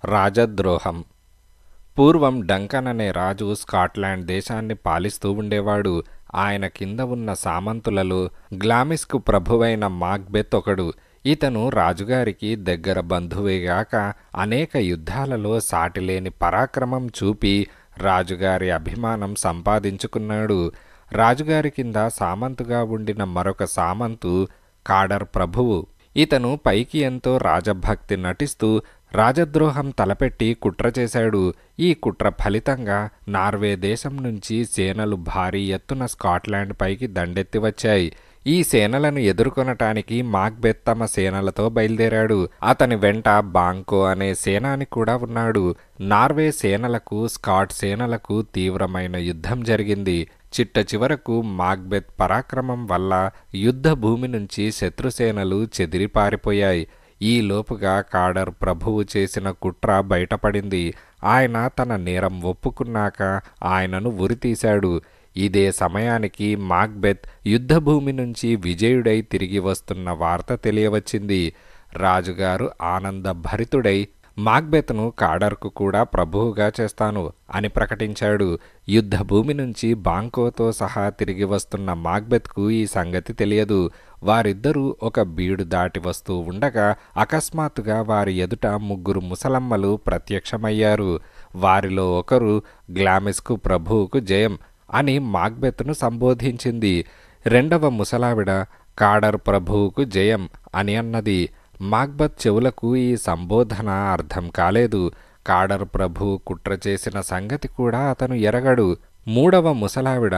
రాజద్రోహం. పూర్వం డంకన్ అనే రాజు స్కాట్లాండ్ దేశాన్ని పాలిస్తూ ఉండేవాడు. ఆయన కింద ఉన్న సామంతులలో గ్లామిస్కు ప్రభువైన మాక్బెత్ ఒకడు. ఇతను రాజుగారికి దగ్గర బంధువేగాక అనేక యుద్ధాలలో సాటిలేని పరాక్రమం చూపి రాజుగారి అభిమానం సంపాదించుకున్నాడు. రాజుగారి కింద సామంతుగా ఉండిన మరొక సామంతు కాడర్ ప్రభువు. ఇతను పైకి ఎంతో రాజభక్తి నటిస్తూ రాజద్రోహం తలపెట్టి కుట్ర చేశాడు. ఈ కుట్ర ఫలితంగా నార్వే దేశం నుంచి సేనలు భారీ ఎత్తున స్కాట్లాండ్ పైకి దండెత్తి వచ్చాయి. ఈ సేనలను ఎదుర్కొనటానికి మాక్బెత్ తమ సేనలతో బయలుదేరాడు. అతని వెంట బాంకో అనే సేనాని కూడా ఉన్నాడు. నార్వే సేనలకు స్కాట్ సేనలకు తీవ్రమైన యుద్ధం జరిగింది. చిట్ట చివరకు మాక్బెత్ పరాక్రమం వల్ల యుద్ధ భూమి నుంచి శత్రుసేనలు చెదిరి పారిపోయాయి. ఈ లోపుగా కాడర్ ప్రభువు చేసిన కుట్ర బయటపడింది. ఆయన తన నేరం ఒప్పుకున్నాక ఆయనను ఉరితీశాడు. ఇదే సమయానికి మాక్బెత్ యుద్ధభూమి నుంచి విజయుడై తిరిగి వస్తున్న వార్త తెలియవచ్చింది. రాజుగారు ఆనందభరితుడై మాక్బెత్ను కాడర్కు కూడా ప్రభువుగా చేస్తాను అని ప్రకటించాడు. యుద్ధభూమి నుంచి బాంకోతో సహా తిరిగి వస్తున్న మాక్బెత్కు ఈ సంగతి తెలియదు. వారిద్దరూ ఒక బీడు దాటి వస్తూ ఉండగా అకస్మాత్తుగా వారి ఎదుట ముగ్గురు ముసలమ్మలు ప్రత్యక్షమయ్యారు. వారిలో ఒకరు గ్లామిస్కు ప్రభువుకు జయం అని మాక్బెత్ను సంబోధించింది. రెండవ ముసలావిడ కాడర్ ప్రభువుకు జయం అని అన్నది. మాక్బెత్ చెవులకు ఈ సంబోధన అర్థం కాలేదు. కాడర్ ప్రభువు కుట్ర చేసిన సంగతి కూడా అతను ఎరగడు. మూడవ ముసలావిడ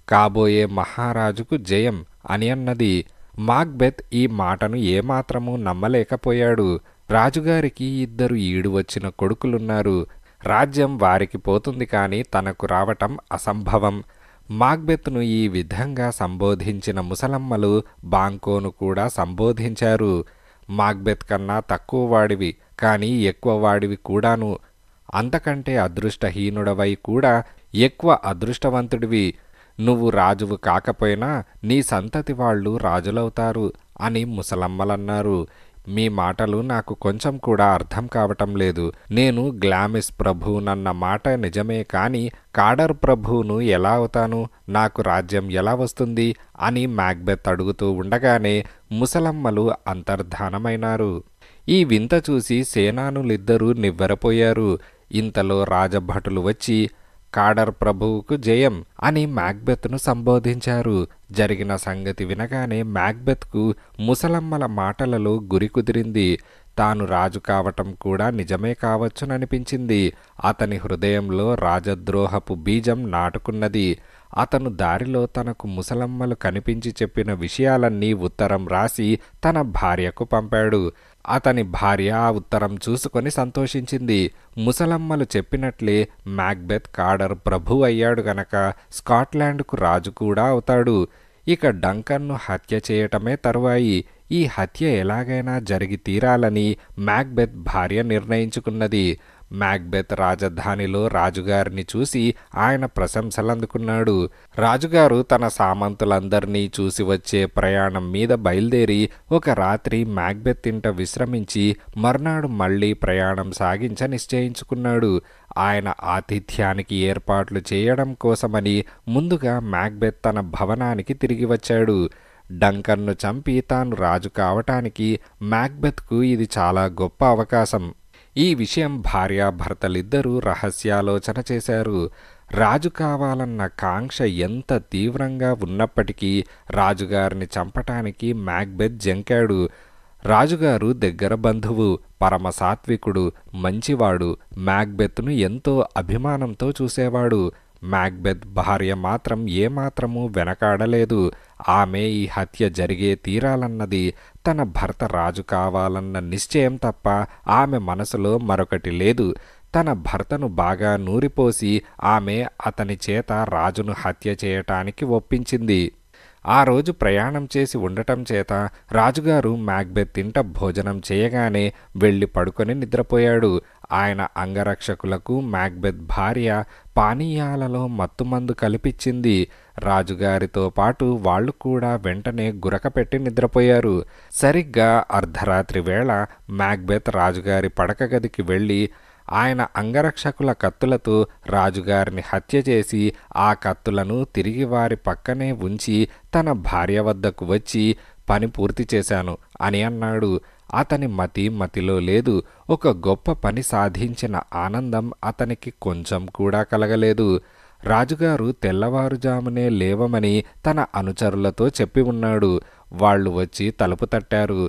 కాబోయే మహారాజుకు జయం అని అన్నది. మాక్బెత్ ఈ మాటను ఏమాత్రమూ నమ్మలేకపోయాడు. రాజుగారికి ఇద్దరు ఈడు వచ్చిన కొడుకులున్నారు. రాజ్యం వారికి పోతుంది కానీ తనకు రావటం అసంభవం. మాక్బెత్ను ఈ విధంగా సంబోధించిన ముసలమ్మలు బాంకోను కూడా సంబోధించారు. మాక్బెత్ కన్నా తక్కువ వాడివి కానీ ఎక్కువ వాడివి కూడాను. అంతకంటే అదృష్టహీనుడవై కూడా ఎక్కువ అదృష్టవంతుడివి. నువ్వు రాజువు కాకపోయినా నీ సంతతి వాళ్ళు రాజులవుతారు అని ముసలమ్మలన్నారు. మీ మాటలు నాకు కొంచెం కూడా అర్థం కావటం లేదు. నేను గ్లామిస్ ప్రభువునన్న మాట నిజమే కానీ కాడర్ ప్రభువును ఎలా అవుతాను? నాకు రాజ్యం ఎలా వస్తుంది? అని మాక్బెత్ అడుగుతూ ఉండగానే ముసలమ్మలు అంతర్ధానమైనారు. ఈ వింత చూసి సేనానులిద్దరూ నివ్వెరపోయారు. ఇంతలో రాజభటులు వచ్చి కాడర్ ప్రభువుకు జయం అని మాక్బెత్ను సంబోధించారు. జరిగిన సంగతి వినగానే మాక్బెత్కు ముసలమ్మల మాటలలో గురి కుదిరింది. తాను రాజు కావటం కూడా నిజమే కావచ్చుననిపించింది. అతని హృదయంలో రాజద్రోహపు బీజం నాటుకున్నది. అతను దారిలో తనకు ముసలమ్మలు కనిపించి చెప్పిన విషయాలన్నీ ఉత్తరం రాసి తన భార్యకు పంపాడు. అతని భార్య ఆ ఉత్తరం చూసుకొని సంతోషించింది. ముసలమ్మలు చెప్పినట్లే మాక్బెత్ కాడర్ ప్రభు అయ్యాడు గనక స్కాట్లాండ్కు రాజు కూడా అవుతాడు. ఇక డంకన్ను హత్య చేయటమే తరువాయి. ఈ హత్య ఎలాగైనా జరిగి తీరాలని మాక్బెత్ భార్య నిర్ణయించుకున్నది. మాక్బెత్ రాజధానిలో రాజుగారిని చూసి ఆయన ప్రశంసలందుకున్నాడు. రాజుగారు తన సామంతులందర్నీ చూసి వచ్చే ప్రయాణం మీద బయలుదేరి ఒక రాత్రి మాక్బెత్ ఇంట విశ్రమించి మర్నాడు మళ్లీ ప్రయాణం సాగించ నిశ్చయించుకున్నాడు. ఆయన ఆతిథ్యానికి ఏర్పాట్లు చేయడం కోసమని ముందుగా మాక్బెత్ తన భవనానికి తిరిగి వచ్చాడు. డంకన్ను చంపి తాను రాజు కావటానికి మాక్బెత్కు ఇది చాలా గొప్ప అవకాశం. ఈ విషయం భార్యాభర్తలిద్దరూ రహస్యాలోచన చేశారు. రాజు కావాలన్న కాంక్ష ఎంత తీవ్రంగా ఉన్నప్పటికీ రాజుగారిని చంపటానికి మాక్బెత్ జంకాడు. రాజుగారు దగ్గర బంధువు, పరమసాత్వికుడు, మంచివాడు. మాక్బెత్ను ఎంతో అభిమానంతో చూసేవాడు. మాక్బెత్ భార్య మాత్రం ఏమాత్రమూ వెనకాడలేదు. ఆమె ఈ హత్య జరిగే తీరాలన్నది, తన భర్త రాజు కావాలన్న నిశ్చయం తప్ప ఆమె మనసులో మరొకటి లేదు. తన భర్తను బాగా నూరిపోసి ఆమె అతని చేత రాజును హత్య చేయటానికి ఒప్పించింది. ఆ రోజు ప్రయాణం చేసి ఉండటం చేత రాజుగారు మాక్బెత్ ఇంట భోజనం చేయగానే వెళ్ళి పడుకొని నిద్రపోయాడు. ఆయన అంగరక్షకులకు మాక్బెత్ భార్య పానీయాలలో మత్తుమందు కల్పించింది. రాజుగారితో పాటు వాళ్ళు కూడా వెంటనే గురకపెట్టి నిద్రపోయారు. సరిగ్గా అర్ధరాత్రి వేళ మ్యాక్బెత్ రాజుగారి పడక గదికి వెళ్ళి ఆయన అంగరక్షకుల కత్తులతో రాజుగారిని హత్య చేసి ఆ కత్తులను తిరిగి వారి పక్కనే ఉంచి తన భార్య వద్దకు వచ్చి పని పూర్తి చేశాను అని అన్నాడు. అతని మతిలో లేదు. ఒక గొప్ప పని సాధించిన ఆనందం అతనికి కొంచెం కూడా కలగలేదు. రాజుగారు తెల్లవారుజామునే లేవమని తన అనుచరులతో చెప్పి ఉన్నాడు. వాళ్ళు వచ్చి తలుపు తట్టారు.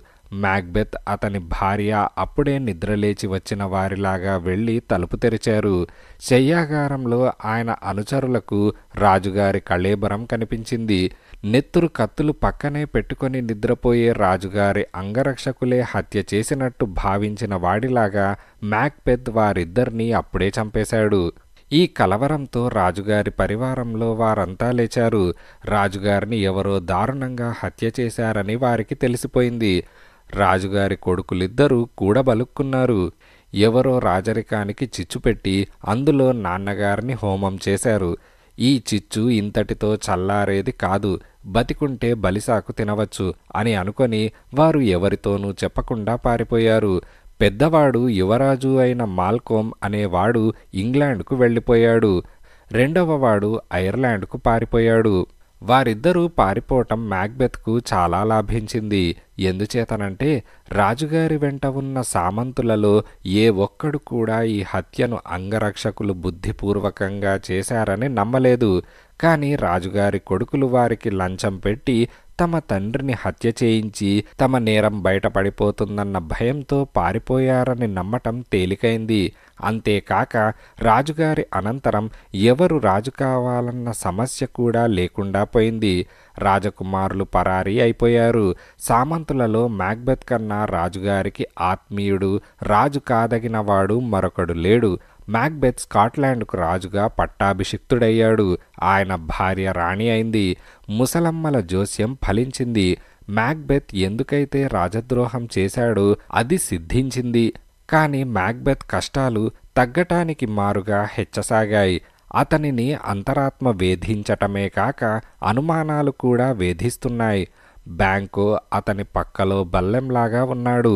మ్యాక్బెత్ అతని భార్య అప్పుడే నిద్రలేచి వచ్చిన వారిలాగా వెళ్ళి తలుపు తెరిచారు. శయ్యాగారంలో ఆయన అనుచరులకు రాజుగారి కళేబరం కనిపించింది. నెత్తురు కత్తులు పక్కనే పెట్టుకొని నిద్రపోయే రాజుగారి అంగరక్షకులే హత్య చేసినట్టు భావించిన వాడిలాగా మ్యాక్బెత్ వారిద్దరినీ అప్పుడే చంపేశాడు. ఈ కలవరంతో రాజుగారి పరివారంలో వారంతా లేచారు. రాజుగారిని ఎవరో దారుణంగా హత్య చేశారని వారికి తెలిసిపోయింది. రాజుగారి కొడుకులిద్దరూ కూడబలుక్కున్నారు. ఎవరో రాజరికానికి చిచ్చు పెట్టి అందులో నాన్నగారిని హోమం చేశారు. ఈ చిచ్చు ఇంతటితో చల్లారేది కాదు, బతికుంటే బలిసాకు తినవచ్చు అని అనుకొని వారు ఎవరితోనూ చెప్పకుండా పారిపోయారు. పెద్దవాడు యువరాజు అయిన మాల్కోమ్ అనేవాడు ఇంగ్లాండ్కు వెళ్ళిపోయాడు. రెండవవాడు ఐర్లాండ్కు పారిపోయాడు. వారిద్దరూ పారిపోవటం మ్యాక్బెత్కు చాలా లాభించింది. ఎందుచేతనంటే రాజుగారి వెంట ఉన్న సామంతులలో ఏ ఒక్కడు కూడా ఈ హత్యను అంగరక్షకులు బుద్ధిపూర్వకంగా చేశారని నమ్మలేదు. కానీ రాజుగారి కొడుకులు వారికి లంచం పెట్టి తమ తండ్రిని హత్య చేయించి తమ నేరం బయటపడిపోతుందన్న భయంతో పారిపోయారని నమ్మటం తేలికైంది. అంతేకాక రాజుగారి అనంతరం ఎవరు రాజు కావాలన్న సమస్య కూడా లేకుండా పోయింది. రాజకుమారులు పరారీ అయిపోయారు. సామంతులలో మ్యాక్బెత్ కన్నా రాజుగారికి ఆత్మీయుడు, రాజు కాదగినవాడు మరొకడు లేడు. మ్యాక్బెత్ స్కాట్లాండ్కు రాజుగా పట్టాభిషిక్తుడయ్యాడు. ఆయన భార్య రాణి అయింది. ముసలమ్మల జోస్యం ఫలించింది. మ్యాక్బెత్ ఎందుకైతే రాజద్రోహం చేశాడో అది సిద్ధించింది. కానీ మ్యాక్బెత్ కష్టాలు తగ్గటానికి మారుగా హెచ్చసాగాయి. అతనిని అంతరాత్మ వేధించటమే కాక అనుమానాలు కూడా వేధిస్తున్నాయి. బ్యాంకో అతని పక్కలో బల్లెంలాగా ఉన్నాడు.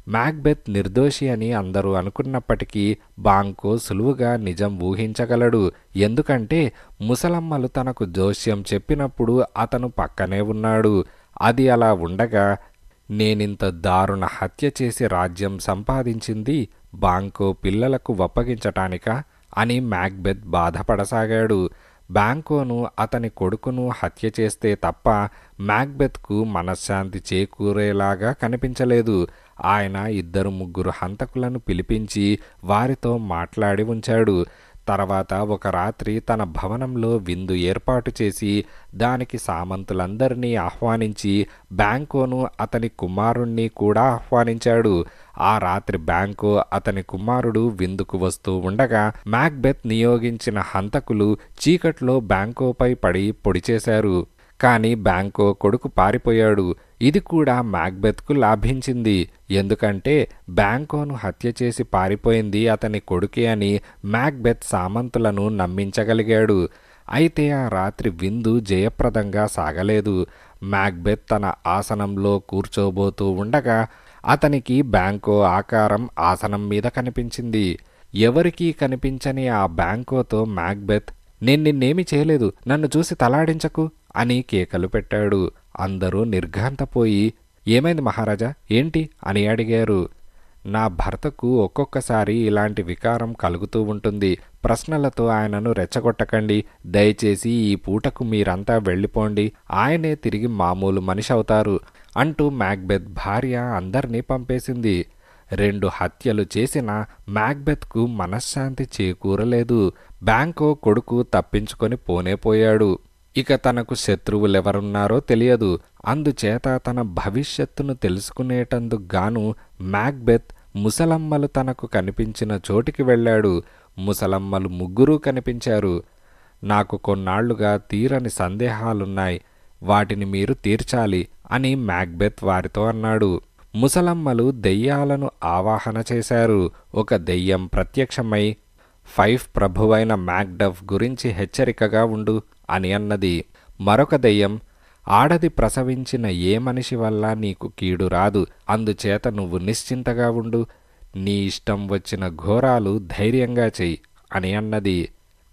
మ్యాక్బెత్ నిర్దోషి అని అందరూ అనుకున్నప్పటికీ బాంకో సులువుగా నిజం ఊహించగలడు. ఎందుకంటే ముసలమ్మలు తనకు జోస్యం చెప్పినప్పుడు అతను పక్కనే ఉన్నాడు. అది అలా ఉండగా నేనింత దారుణ హత్య చేసి రాజ్యం సంపాదించింది బాంకో పిల్లలకు వప్పగించటానికా అని మ్యాక్బెత్ బాధపడసాగాడు. బ్యాంకోను అతని కొడుకును హత్య చేస్తే తప్ప మ్యాక్బెత్కు మనశ్శాంతి చేకూరేలాగా కనిపించలేదు. ఆయన 2-3 హంతకులను పిలిపించి వారితో మాట్లాడి ఉంచాడు. తర్వాత ఒక రాత్రి తన భవనంలో విందు ఏర్పాటు చేసి దానికి సామంతులందరినీ ఆహ్వానించి బ్యాంకోను అతని కుమారుణ్ణి కూడా ఆహ్వానించాడు. ఆ రాత్రి బ్యాంకో అతని కుమారుడు విందుకు వస్తూ ఉండగా మ్యాక్బెత్ నియోగించిన హంతకులు చీకట్లో బ్యాంకోపై పడి పొడి చేశారు. కానీ బ్యాంకో కొడుకు పారిపోయాడు. ఇది కూడా మ్యాక్బెత్కు లాభించింది. ఎందుకంటే బ్యాంకోను హత్య చేసి పారిపోయింది అతని కొడుకే అని మ్యాక్బెత్ సామంతులను నమ్మించగలిగాడు. అయితే ఆ రాత్రి విందు జయప్రదంగా సాగలేదు. మ్యాక్బెత్ తన ఆసనంలో కూర్చోబోతూ ఉండగా అతనికి బ్యాంకో ఆకారం ఆసనం మీద కనిపించింది. ఎవరికీ కనిపించని ఆ బ్యాంకోతో మ్యాక్బెత్, నేను నిన్నేమి చేయలేదు, నన్ను చూసి తలాడించకు అని కేకలు పెట్టాడు. అందరూ నిర్ఘాంతపోయి, ఏమైంది మహారాజా, ఏంటి అని అడిగారు. నా భర్తకు ఒక్కొక్కసారి ఇలాంటి వికారం కలుగుతూ ఉంటుంది. ప్రశ్నలతో ఆయనను రెచ్చగొట్టకండి. దయచేసి ఈ పూటకు మీరంతా వెళ్ళిపోండి. ఆయనే తిరిగి మామూలు మనిషి అవుతారు అంటూ మ్యాక్బెత్ భార్య అందర్నీ పంపేసింది. 2 హత్యలు చేసిన మ్యాక్బెత్కు మనశ్శాంతి చేకూరలేదు. బ్యాంకో కొడుకు తప్పించుకొని పోయాడు. ఇక తనకు శత్రువులెవరున్నారో తెలియదు. అందుచేత తన భవిష్యత్తును తెలుసుకునేటందుకు గాను మ్యాక్బెత్ ముసలమ్మలు తనకు కనిపించిన చోటికి వెళ్ళాడు. ముసలమ్మలు 3 కనిపించారు. నాకు కొన్నాళ్లుగా తీరని సందేహాలున్నాయి, వాటిని మీరు తీర్చాలి అని మ్యాక్బెత్ వారితో అన్నాడు. ముసలమ్మలు దెయ్యాలను ఆవాహన చేశారు. ఒక దెయ్యం ప్రత్యక్షమై, ఫైఫ్ ప్రభువైన మ్యాక్డఫ్ గురించి హెచ్చరికగా ఉండు అని అన్నది. మరొక దెయ్యం, ఆడది ప్రసవించిన ఏ మనిషి వల్ల నీకు కీడు రాదు, అందుచేత నువ్వు నిశ్చింతగా ఉండు, నీ ఇష్టం వచ్చిన ఘోరాలు ధైర్యంగా చెయ్యి అని అన్నది.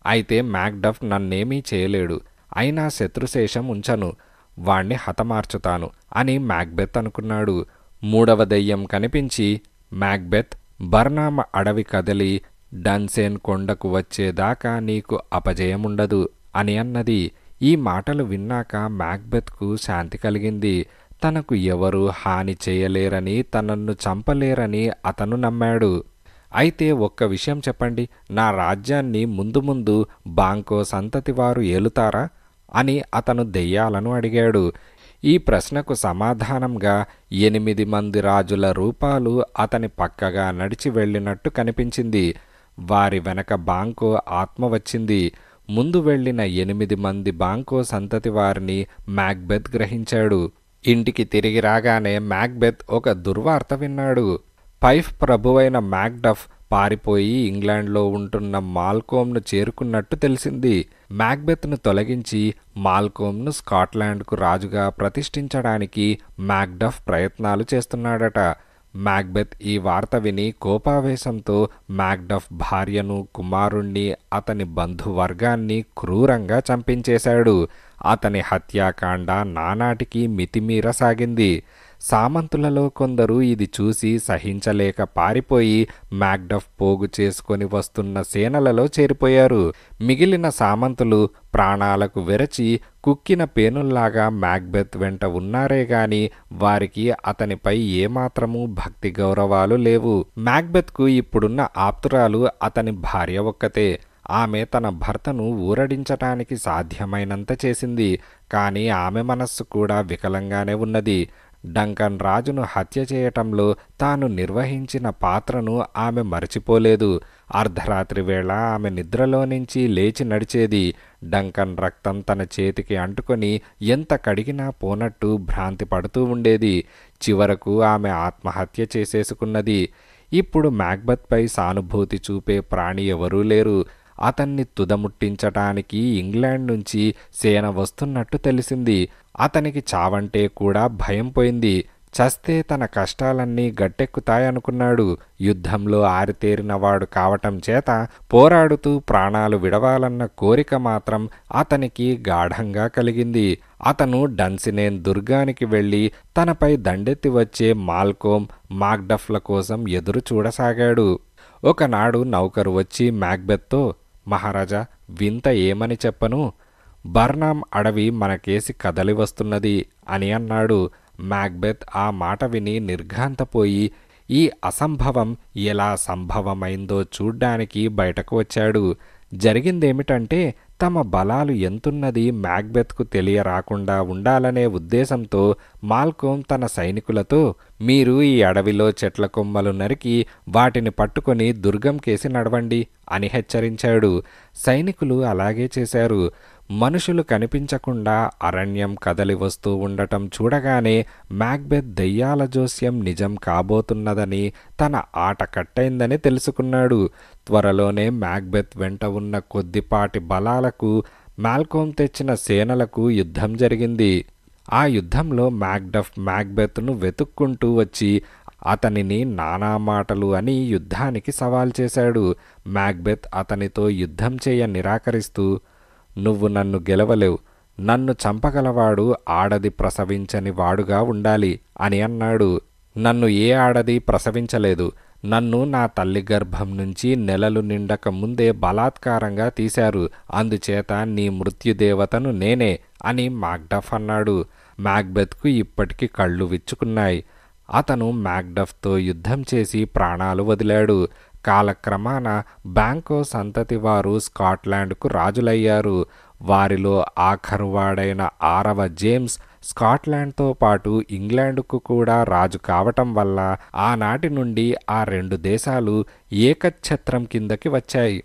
అయితే మ్యాక్డఫ్ నన్నేమీ చేయలేడు, అయినా శత్రుశేషం ఉంచను, వాణ్ణి హతమార్చుతాను అని మ్యాక్బెత్ అనుకున్నాడు. మూడవ దెయ్యం కనిపించి, మ్యాక్బెత్, బర్నామ అడవి కదలి డన్సేన్ కొండకు వచ్చేదాకా నీకు అపజయముండదు అని అన్నది. ఈ మాటలు విన్నాక మ్యాక్బెత్కు శాంతి కలిగింది. తనకు ఎవరూ హాని చేయలేరని, తనను చంపలేరని అతను నమ్మాడు. అయితే ఒక్క విషయం చెప్పండి, నా రాజ్యాన్ని ముందు ముందు బాంకో సంతతి వారు ఏలుతారా అని అతను దెయ్యాలను అడిగాడు. ఈ ప్రశ్నకు సమాధానంగా 8 మంది రాజుల రూపాలు అతని పక్కగా నడిచి వెళ్ళినట్టు కనిపించింది. వారి వెనక బాంకో ఆత్మ వచ్చింది. ముందు వెళ్ళిన 8 మంది బాంకో సంతతి వారిని మ్యాక్బెత్ గ్రహించాడు. ఇంటికి తిరిగి రాగానే మ్యాక్బెత్ ఒక దుర్వార్త విన్నాడు. పైఫ్ ప్రభువైన మ్యాక్డఫ్ పారిపోయి ఇంగ్లాండ్లో ఉంటున్న మాల్కోమ్ను చేరుకున్నట్టు తెలిసింది. మ్యాక్బెత్ను తొలగించి మాల్కోమ్ను స్కాట్లాండ్కు రాజుగా ప్రతిష్ఠించడానికి మ్యాక్డఫ్ ప్రయత్నాలు చేస్తున్నాడట. మ్యాక్బెత్ ఈ వార్త విని కోపావేశంతో మ్యాక్డఫ్ భార్యను, కుమారుణ్ణి, అతని బంధువర్గాన్ని క్రూరంగా చంపించేశాడు. అతని హత్యాకాండ నానాటికి మితిమీర సాగింది. సామంతులలో కొందరు ఇది చూసి సహించలేక పారిపోయి మ్యాక్డఫ్ పోగు చేసుకొని వస్తున్న సేనలలో చేరిపోయారు. మిగిలిన సామంతులు ప్రాణాలకు వెరచి కుక్కిన పేనుల్లాగా మ్యాక్బెత్ వెంట ఉన్నారే గాని వారికి అతనిపై ఏమాత్రమూ భక్తి గౌరవాలు లేవు. మ్యాక్బెత్కు ఇప్పుడున్న ఆప్తురాలు అతని భార్య ఒక్కతే. ఆమె తన భర్తను ఊరడించటానికి సాధ్యమైనంత చేసింది. కానీ ఆమె మనస్సు కూడా వికలంగానే ఉన్నది. డంకన్ రాజును హత్య చేయటంలో తాను నిర్వహించిన పాత్రను ఆమె మరచిపోలేదు. అర్ధరాత్రి వేళ ఆమె నిద్రలో నుంచి లేచి నడిచేది. డంకన్ రక్తం తన చేతికి అంటుకొని ఎంత కడిగినా పోనట్టు భ్రాంతి పడుతూ ఉండేది. చివరకు ఆమె ఆత్మహత్య చేసేసుకున్నది. ఇప్పుడు మ్యాక్బెత్పై సానుభూతి చూపే ప్రాణి ఎవరూ లేరు. అతన్ని తుదముట్టించటానికి ఇంగ్లాండ్ నుంచి సేన వస్తున్నట్టు తెలిసింది. అతనికి చావంటే కూడా భయం పోయింది. చస్తే తన కష్టాలన్నీ గట్టెక్కుతాయనుకున్నాడు. యుద్ధంలో ఆరితేరినవాడు కావటం చేత పోరాడుతూ ప్రాణాలు విడవాలన్న కోరిక మాత్రం అతనికి గాఢంగా కలిగింది. అతను డన్సినేన్ దుర్గానికి వెళ్ళి తనపై దండెత్తి వచ్చే మాల్కోమ్, మాక్డఫ్ల కోసం ఎదురు చూడసాగాడు. ఒకనాడు నౌకరు వచ్చి మ్యాక్బెత్తో, మహారాజా, వింత ఏమని చెప్పను, బర్నామ్ అడవి మనకేసి కదలి వస్తున్నది అని అన్నాడు. మ్యాక్బెత్ ఆ మాట విని నిర్ఘాంతపోయి ఈ అసంభవం ఎలా సంభవమైందో చూడ్డానికి బయటకు వచ్చాడు. జరిగిందేమిటంటే తమ బలాలు ఎంతున్నది మ్యాక్బెత్కు తెలియరాకుండా ఉండాలనే ఉద్దేశంతో మాల్కోమ్ తన సైనికులతో, మీరు ఈ అడవిలో చెట్ల కొమ్మలు నరికి వాటిని పట్టుకొని దుర్గం కేసి నడవండి అని హెచ్చరించాడు. సైనికులు అలాగే చేశారు. మనుషులు కనిపించకుండా అరణ్యం కదలి వస్తూ ఉండటం చూడగానే మ్యాక్బెత్ దెయ్యాల జోస్యం నిజం కాబోతున్నదని, తన ఆట కట్టయిందని తెలుసుకున్నాడు. త్వరలోనే మ్యాక్బెత్ వెంట ఉన్న కొద్దిపాటి బలాలకు మాల్కోమ్ తెచ్చిన సేనలకు యుద్ధం జరిగింది. ఆ యుద్ధంలో మ్యాక్డఫ్ మ్యాక్బెత్ను వెతుక్కుంటూ వచ్చి అతనిని నానా మాటలు అని యుద్ధానికి సవాల్ చేశాడు. మ్యాక్బెత్ అతనితో యుద్ధం చేయ నిరాకరిస్తూ, నువ్వు నన్ను గెలవలేవు, నన్ను చంపగలవాడు ఆడది ప్రసవించని వాడుగా ఉండాలి అని అన్నాడు. నన్ను ఏ ఆడది ప్రసవించలేదు. నన్ను నా తల్లి గర్భం నుంచి నెలలు నిండక ముందే బలాత్కారంగా తీశారు. అందుచేత నీ మృత్యుదేవతను నేనే అని మాక్డఫ్ అన్నాడు. మ్యాక్బెత్కు ఇప్పటికి కళ్ళు విచ్చుకున్నాయి. అతను మ్యాక్డఫ్తో యుద్ధం చేసి ప్రాణాలు వదిలాడు. కాలక్రమాన బాంకో సంతతి వారు స్కాట్లాండ్కు రాజులయ్యారు. వారిలో ఆఖరువాడైన 6వ జేమ్స్ స్కాట్లాండ్తో పాటు ఇంగ్లాండుకు కూడా రాజు కావటం వల్ల ఆనాటి నుండి ఆ 2 దేశాలు ఏకఛత్రం కిందకి వచ్చాయి.